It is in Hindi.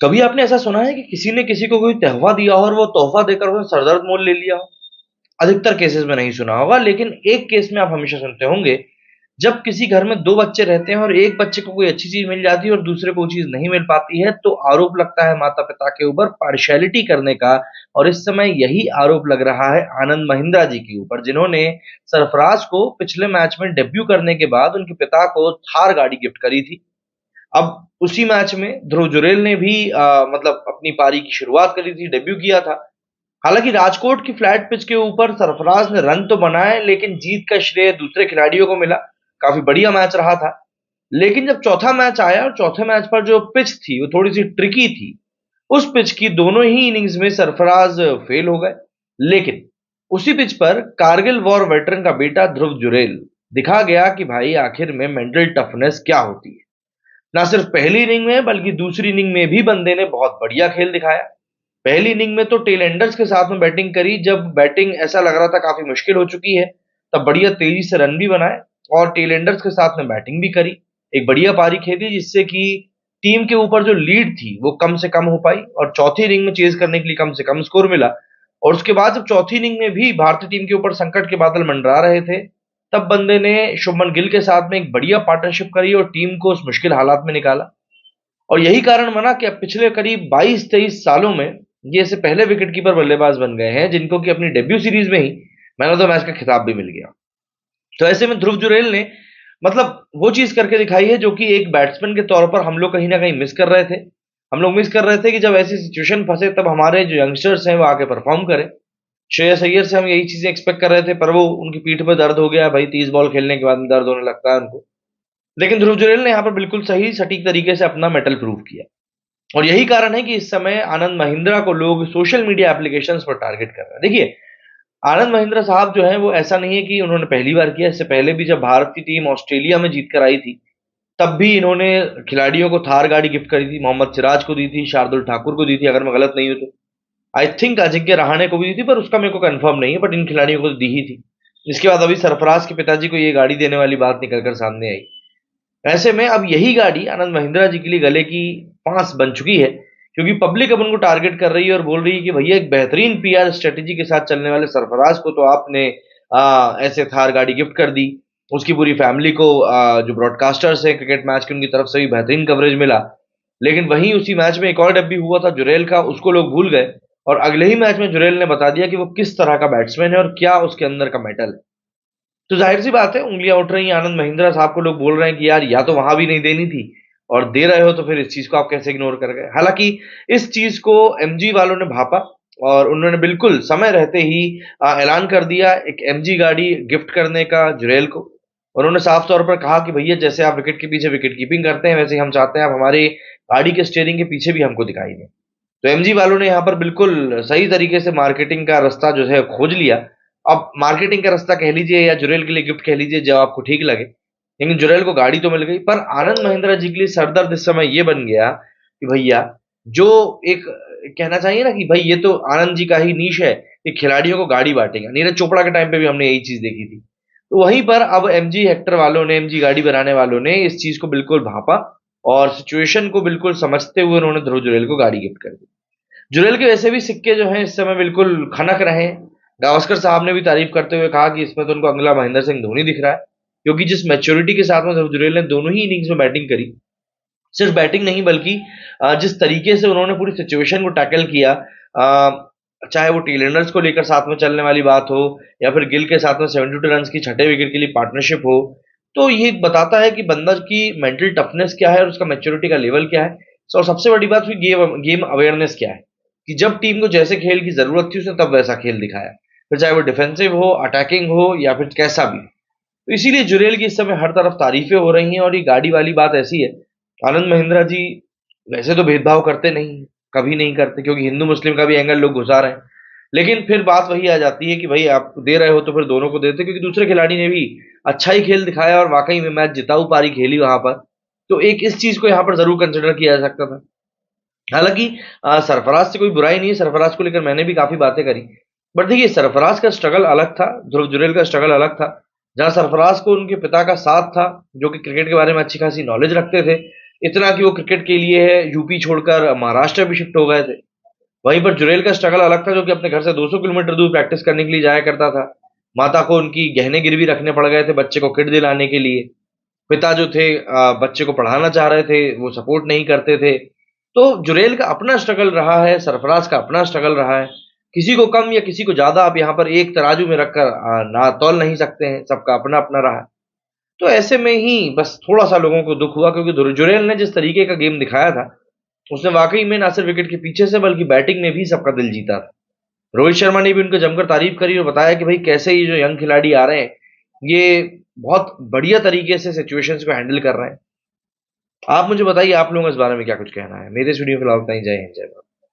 कभी आपने ऐसा सुना है कि किसी ने किसी को कोई तोहफा दिया हो और वो तोहफा देकर उसने सरदर्द मोल ले लिया हो? अधिकतर केसेस में नहीं सुना होगा, लेकिन एक केस में आप हमेशा सुनते होंगे। जब किसी घर में 2 बच्चे रहते हैं और एक बच्चे को कोई अच्छी चीज़ मिल जाती है और दूसरे को वो चीज़ नहीं मिल पाती है, तो आरोप लगता है माता-पिता के ऊपर पार्शियलिटी करने का। और इस समय यही आरोप लग रहा है आनंद महिंद्रा जी के ऊपर, जिन्होंने सरफराज को पिछले मैच में डेब्यू करने के बाद उनके पिता को थार गाड़ी गिफ्ट करी थी। अब उसी मैच में ध्रुव जुरैल ने भी मतलब अपनी पारी की शुरुआत करी थी, डेब्यू किया था। हालाँकि राजकोट की फ्लैट पिच के ऊपर सरफराज ने रन तो बनाए, लेकिन जीत का श्रेय दूसरे खिलाड़ियों को मिला। काफ़ी बढ़िया मैच रहा था। लेकिन जब चौथा मैच आया और चौथे मैच पर जो पिच थी, वो थोड़ी-सी ट्रिकी थी। उस पिच की दोनों ही इनिंग्स में सरफराज फेल हो गए। लेकिन उसी पिच पर कारगिल वॉर वेटरन का बेटा ध्रुव जुरैल दिखा गया कि भाई आखिर में मेंटल टफनेस क्या होती है। ना सिर्फ पहली इनिंग में बल्कि दूसरी इनिंग में भी बंदे ने बहुत बढ़िया खेल दिखाया। पहली इनिंग में तो टेल एंडर्स के साथ में बैटिंग करी, जब बैटिंग ऐसा लग रहा था काफी मुश्किल हो चुकी है, तब बढ़िया तेजी से रन भी बनाए और टेल एंडर्स के साथ में बैटिंग भी करी। एक बढ़िया पारी खेली जिससे कि टीम के ऊपर जो लीड थी वो कम से कम हो पाई और चौथी इनिंग में चेज करने के लिए कम से कम स्कोर मिला। और उसके बाद जब चौथी इनिंग में भी भारतीय टीम के ऊपर संकट के बादल मंडरा रहे थे, तब बंदे ने शुभमन गिल के साथ में एक बढ़िया पार्टनरशिप करी और टीम को उस मुश्किल हालात में निकाला। और यही कारण बना कि अब पिछले करीब 22-23 सालों में ये ऐसे पहले विकेटकीपर बल्लेबाज बन गए हैं जिनको कि अपनी डेब्यू सीरीज में ही मैन ऑफ द मैच का खिताब भी मिल गया। तो ऐसे में ध्रुव जुरैल ने मतलब वो चीज करके दिखाई है जो कि एक बैट्समैन के तौर पर हम लोग कहीं ना कहीं मिस कर रहे थे। हम लोग मिस कर रहे थे कि जब ऐसी सिचुएशन फंसे तब हमारे जो यंगस्टर्स हैं वो आके परफॉर्म करें। श्रेयस अय्यर से हम यही चीजें एक्सपेक्ट कर रहे थे, पर वो उनकी पीठ में दर्द हो गया भाई, 30 बॉल खेलने के बाद में दर्द होने लगता है उनको। लेकिन ध्रुव जुरैल ने यहाँ पर बिल्कुल सही सटीक तरीके से अपना मेटल प्रूव किया। और यही कारण है कि इस समय आनंद महिंद्रा को लोग सोशल मीडिया एप्लीकेशंस पर टारगेट कर रहे हैं। देखिए, आनंद महिंद्रा साहब जो हैं वो ऐसा नहीं है कि उन्होंने पहली बार किया। इससे पहले भी जब भारत की टीम ऑस्ट्रेलिया में जीत कर आई थी, तब भी इन्होंने खिलाड़ियों को थार गाड़ी गिफ्ट करी थी। मोहम्मद सिराज को दी थी, शार्दुल ठाकुर को दी थी, अगर मैं गलत नहीं हूं तो। आई थिंक अजिंक्य रहाणे को भी दी थी, पर उसका मेरे को कंफर्म नहीं है, बट इन खिलाड़ियों को तो दी ही थी। इसके बाद अभी सरफराज के पिताजी को ये गाड़ी देने वाली बात निकल कर सामने आई। ऐसे में अब यही गाड़ी आनंद महिंद्रा जी के लिए गले की फांस बन चुकी है, क्योंकि पब्लिक अब उनको टारगेट कर रही है और बोल रही है कि भैया एक बेहतरीन पीआर स्ट्रेटेजी के साथ चलने वाले सरफराज को तो आपने ऐसे थार गाड़ी गिफ्ट कर दी। उसकी पूरी फैमिली को जो ब्रॉडकास्टर्स हैं क्रिकेट मैच के, उनकी तरफ से भी बेहतरीन कवरेज मिला। लेकिन वहीं उसी मैच में एक और डब्बी हुआ था जुरैल का, उसको लोग भूल गए। और अगले ही मैच में जुरैल ने बता दिया कि वो किस तरह का बैट्समैन है और क्या उसके अंदर का मेटल है। तो ज़ाहिर-सी बात है, उँगलियाँ उठ रही हैं। आनंद महिंद्रा साहब को लोग बोल रहे हैं कि यार या तो वहाँ भी नहीं देनी थी, और दे रहे हो तो फिर इस चीज़ को आप कैसे इग्नोर कर गए। हालाँकि इस चीज़ को एमजी वालों ने भाँपा और उन्होंने बिल्कुल समय रहते ही ऐलान कर दिया एक एमजी गाड़ी गिफ्ट करने का जुरैल को। उन्होंने साफ तौर पर कहा कि भैया जैसे आप विकेट के पीछे विकेट कीपिंग करते हैं, वैसे ही हम चाहते हैं आप हमारी गाड़ी के स्टीयरिंग के पीछे भी हमको दिखाई दें। तो एमजी वालों ने यहाँ पर बिल्कुल सही तरीके से मार्केटिंग का रास्ता जो है खोज लिया। अब मार्केटिंग का रास्ता कह लीजिए या जुरैल के लिए गिफ्ट कह लीजिए, जो आपको ठीक लगे। लेकिन जुरैल को गाड़ी तो मिल गई, पर आनंद महिंद्रा जी के लिए सरदर्द इस समय ये बन गया कि भैया जो एक कहना चाहिए ना कि भाई ये तो आनंद जी का ही नीश है कि खिलाड़ियों को गाड़ी बांटेगा। नीरज चोपड़ा के टाइम पे भी हमने यही चीज देखी थी। तो वहीं पर अब एमजी हेक्टर वालों ने, एमजी गाड़ी बनाने वालों ने इस चीज को बिल्कुल भांपा और सिचुएशन को बिल्कुल समझते हुए उन्होंने ध्रुव जुरैल को गाड़ी गिफ्ट कर दी। जुरैल के वैसे भी सिक्के जो हैं इस समय बिल्कुल खनक रहे हैं। गावस्कर साहब ने भी तारीफ करते हुए कहा कि इसमें तो उनको अगला महेंद्र सिंह धोनी दिख रहा है, क्योंकि जिस मैच्योरिटी के साथ में जुरैल ने दोनों ही इनिंग्स में बैटिंग करी, सिर्फ बैटिंग नहीं बल्कि जिस तरीके से उन्होंने पूरी सिचुएशन को टैकल किया, चाहे वो टीलेंडर्स को लेकर साथ में चलने वाली बात हो या फिर गिल के साथ में 72 रन की छठे विकेट के लिए पार्टनरशिप हो, तो ये बताता है कि बंदा की मेंटल टफनेस क्या है और उसका मैच्योरिटी का लेवल क्या है। और सबसे बड़ी बात हुई गेम गेम अवेयरनेस क्या है, कि जब टीम को जैसे खेल की जरूरत थी उसने तब वैसा खेल दिखाया, फिर चाहे वो डिफेंसिव हो, अटैकिंग हो या फिर कैसा भी। तो इसीलिए जुरेल की इस समय हर तरफ तारीफें हो रही हैं। और ये गाड़ी वाली बात ऐसी है, आनंद महिंद्रा जी वैसे तो भेदभाव करते नहीं, कभी नहीं करते, क्योंकि हिंदू मुस्लिम का भी एंगल लोग घुसा रहे हैं। लेकिन फिर बात वही आ जाती है कि भाई आप दे रहे हो तो फिर दोनों को देते, क्योंकि दूसरे खिलाड़ी ने भी अच्छा ही खेल दिखाया और वाकई में मैच जिताऊ पारी खेली वहां पर। तो एक इस चीज को यहाँ पर जरूर कंसिडर किया जा सकता था। हालांकि सरफराज से कोई बुराई नहीं है, सरफराज को लेकर मैंने भी काफी बातें करी। बट देखिए, सरफराज का स्ट्रगल अलग था, ध्रुव जुरैल का स्ट्रगल अलग था। जहां सरफराज को उनके पिता का साथ था, जो कि क्रिकेट के बारे में अच्छी खासी नॉलेज रखते थे, इतना कि वो क्रिकेट के लिए है यूपी छोड़कर महाराष्ट्र भी शिफ्ट हो गए थे। वहीं पर जुरेल का स्ट्रगल अलग था, जो कि अपने घर से 200 किलोमीटर दूर प्रैक्टिस करने के लिए जाया करता था। माता को उनकी गहने गिरवी रखने पड़ गए थे बच्चे को किट दिलाने के लिए। पिता जो थे बच्चे को पढ़ाना चाह रहे थे, वो सपोर्ट नहीं करते थे। तो जुरेल का अपना स्ट्रगल रहा है, सरफराज का अपना स्ट्रगल रहा है। किसी को कम या किसी को ज्यादा आप यहाँ पर एक तराजू में रखकर ना तौल नहीं सकते हैं, सबका अपना अपना रहा है। तो ऐसे में ही बस थोड़ा सा लोगों को दुख हुआ, क्योंकि जुरेल ने जिस तरीके का गेम दिखाया था, उसने वाकई में ना सिर्फ विकेट के पीछे से बल्कि बैटिंग में भी सबका दिल जीता था। रोहित शर्मा ने भी उनको जमकर तारीफ करी और बताया कि भाई कैसे ये जो यंग खिलाड़ी आ रहे हैं, ये बहुत बढ़िया तरीके से सिचुएशंस को हैंडल कर रहे हैं। आप मुझे बताइए, आप लोगों को इस बारे में क्या कुछ कहना है। मेरे इस वीडियो में फिलहाल इतना ही। जय हिंद, जय भारत।